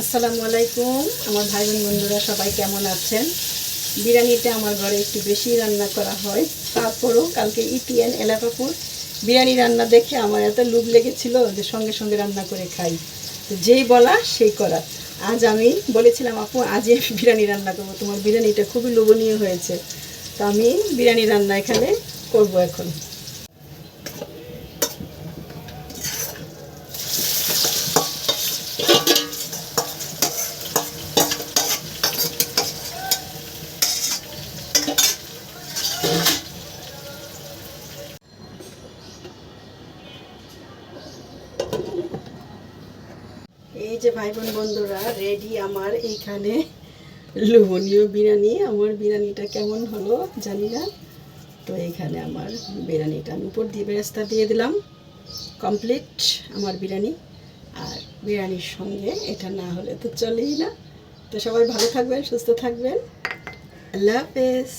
আসসালামু আলাইকুম আমার ভাই বোন বন্ধুরা সবাই কেমন আছেন। বিরিয়ানিটা আমার ঘরে একটু বেশি রান্না করা হয়, তারপরও কালকে ইটিএন এলাকাপুর বিরিয়ানি রান্না দেখে আমার এত লোভ লেগেছিল যে সঙ্গে সঙ্গে রান্না করে খাই। তো যেই বলা সেই করা। আজ আমি বলেছিলাম, আপু আজই আমি বিরিয়ানি রান্না করবো, তোমার বিরিয়ানিটা খুবই লোভনীয় হয়েছে। তো আমি বিরিয়ানি রান্না এখানে করব এখন। এই যে ভাই বোন বন্ধুরা, রেডি আমার এইখানে লোভনীয় বিরিয়ানি। আমার বিরিয়ানিটা কেমন হলো জানি না। তো এইখানে আমার বিরিয়ানিটা আমি উপর দিয়ে বেরেস্তা দিয়ে দিলাম। কমপ্লিট আমার বিরিয়ানি। আর বিরিয়ানির সঙ্গে এটা না হলে তো চলেই না। তো সবাই ভালো থাকবেন, সুস্থ থাকবেন। আল্লাহ হাফেজ।